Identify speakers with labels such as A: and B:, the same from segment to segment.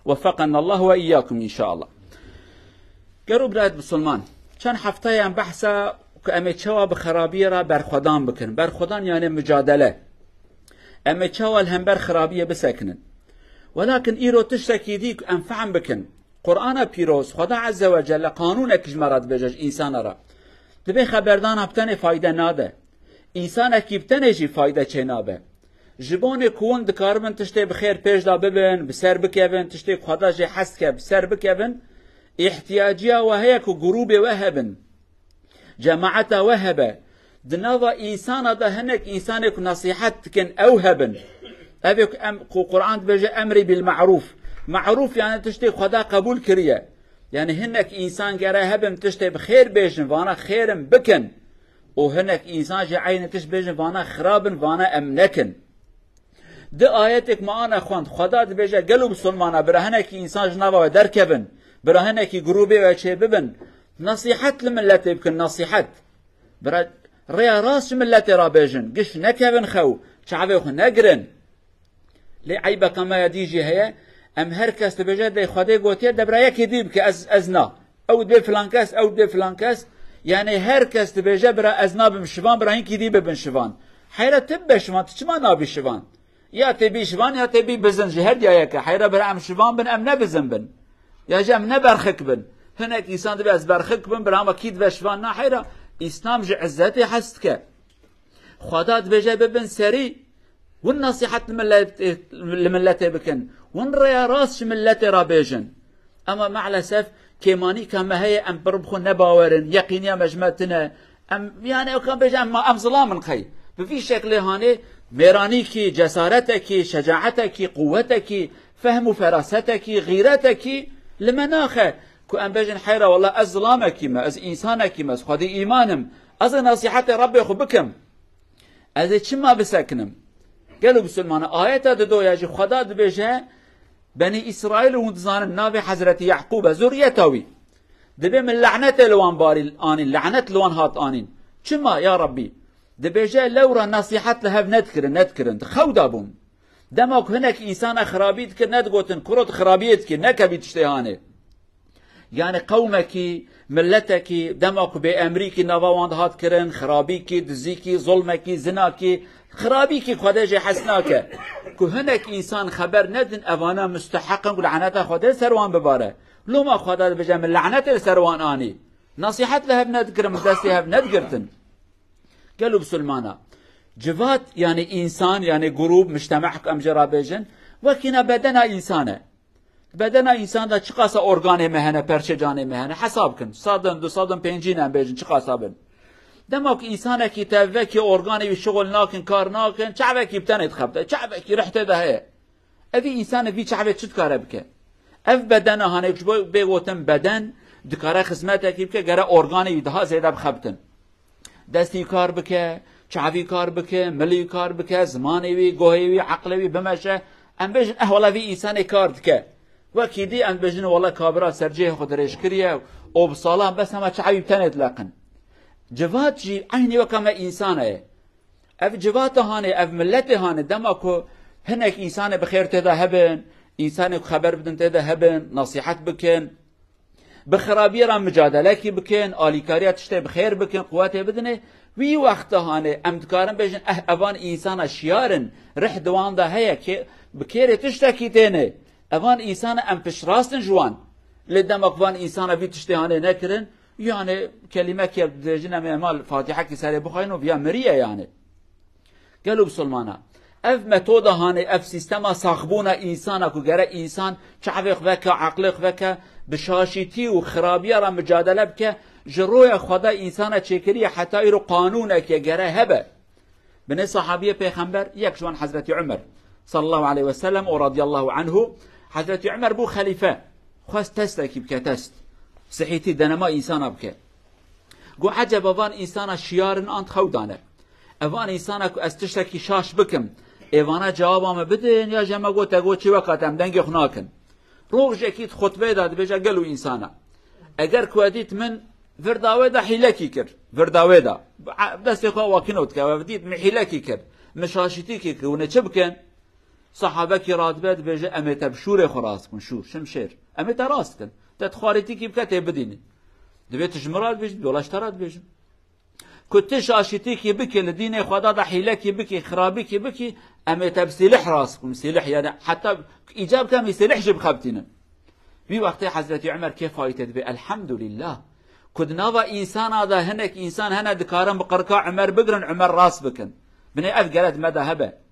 A: وفقنا الله وإياكم إن شاء الله. قالوا براد بسلمان كان حفتايا بحثا كأمي تشوا بخرابية را برخدان بكن. برخدان يعني مجادلة. أمي تشوا الهمبر خرابية بسكنن. ولكن إيرو تشتكي ديك أنفعم بكن. قرآن بيروز خدا عز وجل قانونك جمرات بجج إنسان را. دبي خبردان هبتن فايدة ناده. إنسان كيبتن جي فايدة چنابه. جبان كون دكاربن تشتي بخير پیش دا ببن بسر بكبن تشتي خدا جي حس كب بسر بكبن احتياجيا وهيك جروب وهبن جماعة وهبه دنوا إنسان ده هنك إنسانك نصيحت كن أوهبن أبيك قرآن بيجي أمري بالمعروف معروف يعني تشتي خدا قبول كريه يعني هنك إنسان جرا هبن تشتي بخير بيجن وانا خيرم بكن وهنك إنسان جي عين تش بيجن وانا خرابن وانا أمنكن ده آياتك معانا خواند خدا بيجي قلوب سلمانا برهنك إنسان جنوا دركبن برهنك جروبي وشي ببن نصيحت لملتي بكن نصيحت برا ريا راس ملتي رابيجن قش نكبن خو شعبي خو نقرن لي عيبا كما يديجي هي ام هركس تبجد دي خدي قوتي دبرا يكي ديب ازنا او دي فلانكاس او دي فلانكاس يعني هركس تبجد برا ازنا بمشفان برا هنكي ديب بمشفان حيرا تب شفان تشما نابي شفان يا تبي شفان يا تبي بزن جهد يا يكا حيرا برا ام شفان بن ام نبزن بن يا جام نبرخك بن هناك انسان تبي از برخك بن برا ما كيد بشفان نا حيرا اسلام جي عزتي حستك خدا تبجد ببن سري والنصيحة لملتي بكن ونريا راس ملتي رابيجن اما مع الاسف كيماني كما هي ام بربخو نباورن يقينيا مجمتنا ام يعني كان بيجي ام ظلام خي بفي شكل هاني ميرانيكي جسارتك شجاعتك قوتك فهم فراستك غيرتك لمناخه كو ام بيجن حيره والله ازلامك ما از انسانك ما خدي ايمانم از نصيحه ربي خو بكم از چما بسكنم قالوا بسلمان آيات دو يجي خدا دبيجه بني إسرائيل وندزان نابي حضرت يعقوب زوريتاوي دبي من لعنة لوان باري الآنين لعنة لوان هات آنين چما يا ربي دبيجه لورا نصيحت لهف ندكرن خودا بون دماك هناك إنسان خرابيت كر ندقوتن كروت خرابيت كر نكبي تشتهانه يعني قومك ملتك دماك بأمريكي نواواند هات كرن خرابيكي دزيكي ظلمكي زناكي خرابيكي خداجي حسناك كو هناك إنسان خبر ندن أوانا مستحقا لعنته خدا سروان بباره لو ما خدا بجا من لعنته سروان آني نصيحت لها بندقر مدستها بندقرتن قالوا بسلمانا جوات يعني إنسان يعني جروب مجتمع أمجرا بيجن وكنا بدنا إنسانه بدنا إنسان دا چقاسا أورغاني مهنه پرچجاني مهنه حساب كن صادن دو صادن پنجين هم بيجن چقاسا بن دماك إنسانه كي تفكي أورغاني بشغل ناكن كار ناكن چعبكي بتنت خبته چعبكي رحته ده هي أفي إنسان في چعبه چت كاره بك أف بدنا هانه بيغوتن بدن دكاره خدمتك بك جرا أورغاني ده زياده بخبتن دستي كار بك چعبي كار بك ملي كار بك زماني وي گوهي وي عقلي وي بمشه ام بيجن والله في إنسان كار دك وكيدي ام بيجن والله كابرا سرجيه خد ريشكريه او بصالام بس ما چعبي بتنت لقن جوات جي عيني وكما إنسانه اف جوات هاني اف ملت هاني دماكو هناك إنسان بخير تدا هبن إنسان خبر بدن تدا هبن نصيحت بكن بخرابيرا مجادلة بكن آليكاريا تشتي بخير بكن قواتي بدنه وي وقت هاني ام دكارن بيجن اوان إنسان شيارن رح دوان دا هيا بكير تشتكي تيني اوان إنسان ام پشراستن جوان لدماك وان إنسان في تشتي هاني نكرن يعني كلمة كي بدجنا مال فاتحة كسر بخاينو فيها مرية يعني قالوا بسلمانا اف متودا هاني اف سيستما صاحبونا انسانا كو غير انسان شعبك وكا عقلك وكا بشاشيتي وخرابيه را مجادله بك جروي خدا انسانا تشكري حتى يرو قانونك غير هبه بن صحابيه پیغمبر یک جوان حضرت عمر صلى الله عليه وسلم ورضي الله عنه حضرت عمر بو خليفه خواست تستكي بك تست صحيتي دنما انسان بك قو عجب وان انسان شيارن انت خودانه اوان انسان کو استشتكي شاش بكم ایوانا جوابام بدین یا جمع گو تگو چی وقتم دنگ خناکن روش اکید خطبه داد بجا گلو انسانا اگر کودیت من ورداوه دا حیلکی کر ورداوه دا دستی خواه واکنوت که ودید من حیلکی کر مشاشیتی که ونه چه بکن صحابه کی راد بد بجه امیت بشور خراس کن شور شمشیر امیت راست کن تدخارتی کی بکته بدینی دبیت جمرات بج دولاشترات بج كنت شاشتي كي بكي لدين خدا دا حيله كي بكي خرابي كي بكي امیت بسلح راسكم سلاح يعني حتى ايجاب كان يسلح جب خبتنا في وقت حضرت عمر كيف فايتت به الحمد لله كدنا انسان هذا هنك انسان هنا دكارم بقرقا عمر بقرن عمر راس بكن بني افقلت مدى هبه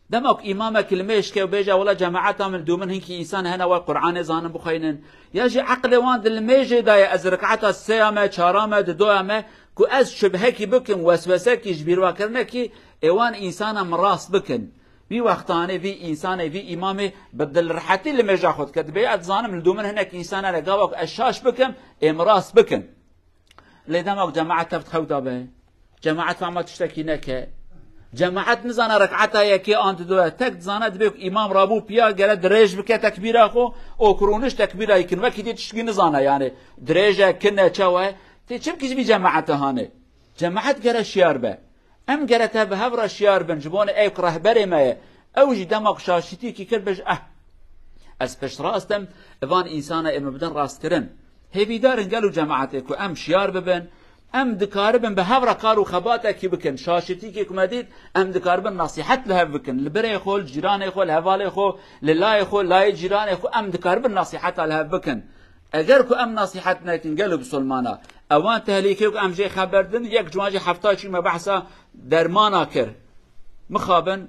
A: دمك امامك الميش كي وبيجا ولا جماعتها من دومن هنك انسان هنا والقران زانن بخينن يجي عقل وان الميجي دا ازرقعتها السيامه شارامه دوامه كو از شبهكي بكن وسوسكي جبيروا كرنكي ايوان انسان مراس بكن في وقتانه في انسان في امامه بدل رحتي اللي مجا خد كتبي ظانم من دومن هناك انسان لقاوك اشاش بكم امراس بكن لدمك جماعه تفتخودا به جماعه فما تشتكي نك جماعه نزان ركعتها يكي انت دو تك زانت بك امام رابو بيا قال دريج بك تكبيره خو او كرونش تكبيره يكن وقت تشكي نزانه يعني دريجه كنا تشوا تشم كي جماعه هانه جماعه قال شيار به ام قالتها بهفر شيار بنجبون اي رهبري ما اوجي دمق شاشتي كي كربج از پشت راستم اوان انسان ام بدن راست کرن هیوی دارن قالوا جماعتك ام شيار ببن ام دكاربن بهفر قارو خباته كي بكن شاشتي كي كمديد ام دكاربن نصيحت له بكن لبري خول جيران خول هوال خو لله خول لا جيران خو ام دكاربن نصيحت له بكن اگر کو ام نصيحتنا كن قالوا بسلمانا اوان تهليكي ام جي خبردن يك جواجي حفتاچي ما بحثا درمانا كر مخابن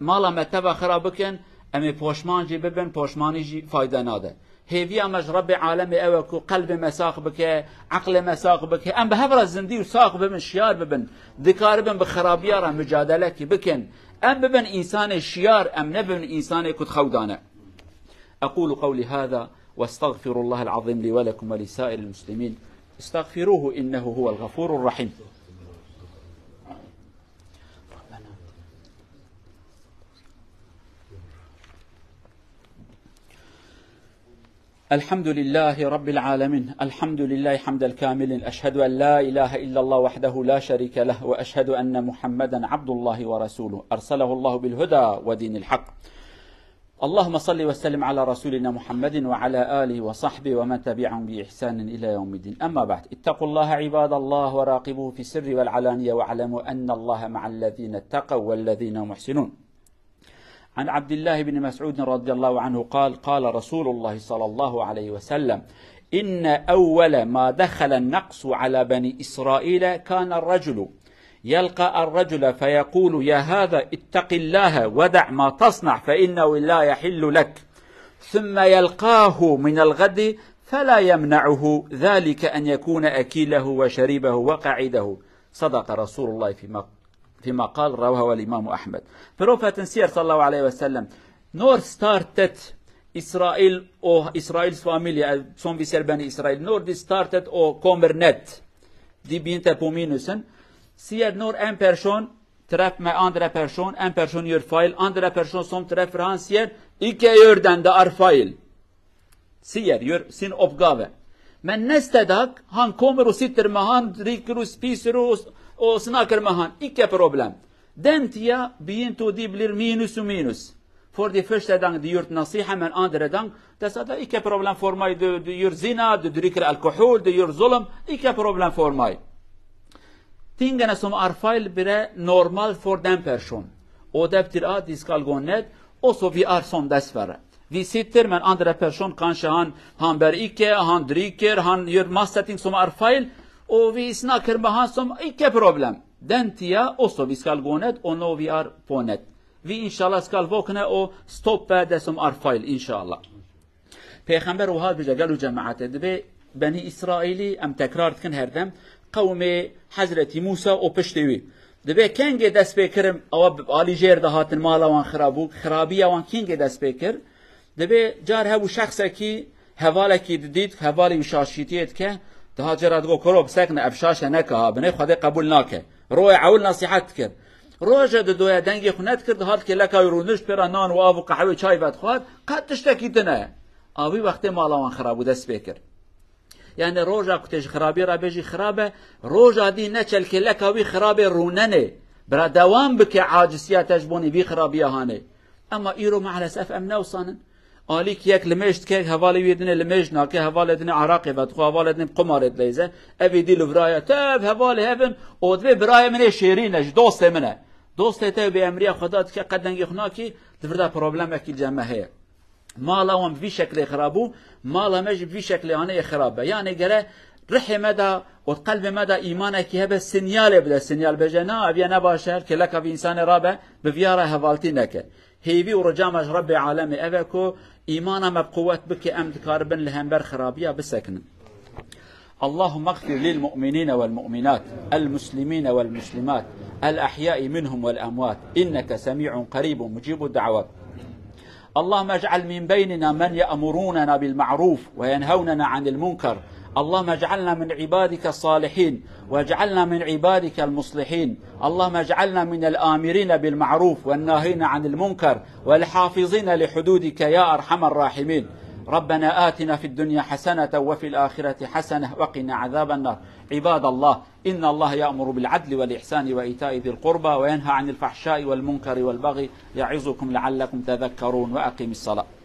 A: مالا متبا خراب بكن امي پوشمان جي ببن پوشماني جي فايده ناده هيفي امج رب عالم اوكو قلب مساق بك عقل مساق بك ام بهبر الزندي وساق ببن شيار ببن ذكار بن بخرابيار مجادله كي بكن ام ببن انسان شيار ام نبن انسان كد خودانه اقول قولي هذا واستغفر الله العظيم لي ولكم ولسائر المسلمين استغفروه انه هو الغفور الرحيم الحمد لله رب العالمين الحمد لله حمد الكامل أشهد أن لا إله إلا الله وحده لا شريك له وأشهد أن محمدا عبد الله ورسوله أرسله الله بالهدى ودين الحق اللهم صل وسلم على رسولنا محمد وعلى آله وصحبه ومن تبعهم بإحسان إلى يوم الدين أما بعد اتقوا الله عباد الله وراقبوه في السر والعلانية واعلموا أن الله مع الذين اتقوا والذين محسنون عن عبد الله بن مسعود رضي الله عنه قال رسول الله صلى الله عليه وسلم إن أول ما دخل النقص على بني إسرائيل كان الرجل يلقى الرجل فيقول يا هذا اتق الله ودع ما تصنع فإنه لا يحل لك ثم يلقاه من الغد فلا يمنعه ذلك أن يكون أكيله وشريبه وقعده صدق رسول الله فيما قال رواه الإمام أحمد. Profeten säger sallallahu alaihi wasallam när startet Israel och Israels familj som vi ser bland Israel när det startet och kommer net de begynte på minusen säger när en person träffar med andra person en person gör fel andra person som träffar han säger icke gör den där fel säger gör sin uppgave men nästa dag han kommer och sitter med han dricker och spiser och snackar med han icke problem den tida begynte de blir minus för det första dag de gjort nasiha men andra dag det sa det icke problem för mig du gör zina du dricker alkohol du gör zulm icke problem för mig tingarna som är fel blir normal för den person och det betyder att de ska gå ned och så vi är som dessvärre vi sitter men andra person kanske han bär icke han dricker han gör massa ting som är fel och vi snackar med han som icke problem den tida också vi ska gå ned och nå vi är på ned vi inshallah ska vakna och stoppa det som är fel inshallah پیغمبر و هاد بجا قالوا جماعات دبي بني اسرائيلي ام تكرار كن هردم قوم حضرت موسى او پشتوي دبي كنگ دست بكرم او علي جير دهات مالا وان خرابو خرابيه وان كنگ دست بكر دبي جار هبو شخصه کی حواله کی دید حواله شاشیتیت که ده جرات گو کروب سكن ابشاشه نکه بني خدا قبول ناکه روی عول نصيحت کرد روجه دویا دنگی خونت کرد هات که لکه رونش پر نان و آب و قهوه چای بد خورد قد تشتکیتنه آبی وقتی مالا وان خرابو دست بکر یعنی روجه کتش خرابی را بجی خرابه روجه دی نچل که لکه وی خرابه روننه برا دوام بك عاجزياتش بوني بي خرابيه هاني اما ايرو مع الاسف ام نوصانن آلیک یک لمشت که حوالی ویدنه لمشت ناکه حوالی دنه عراقی و تو حوالی دنه قمارت لیزه اوی دیل برای تب حوالی هفن اودوی برای منه شیرینش دوست منه دوست تا به امری خدا که قدنگی خنا کی دفردا پروبلم کی جمع هه مالا هم في شكل خرابو مالا مش في شكل هانه خرابه يعني جره رحم مدى وقلب مدى ايمانك هبه سينيال بده سينيال بجنا ابي انا باشر كلك في انسان رابه بفياره هفالتينك هيبي ورجامج رب عالم ابكو ايمانا بقوه بك امد كاربن لهمبر خرابيه بسكن اللهم اغفر للمؤمنين والمؤمنات المسلمين والمسلمات الأحياء منهم والأموات إنك سميع قريب مجيب الدعوات اللهم اجعل من بيننا من يأمروننا بالمعروف وينهوننا عن المنكر اللهم اجعلنا من عبادك الصالحين واجعلنا من عبادك المصلحين اللهم اجعلنا من الآمرين بالمعروف والناهين عن المنكر والحافظين لحدودك يا أرحم الراحمين ربنا آتنا في الدنيا حسنة وفي الآخرة حسنة وقنا عذاب النار عباد الله إن الله يأمر بالعدل والإحسان وإيتاء ذي القربى وينهى عن الفحشاء والمنكر والبغي يعظكم لعلكم تذكرون وأقم الصلاة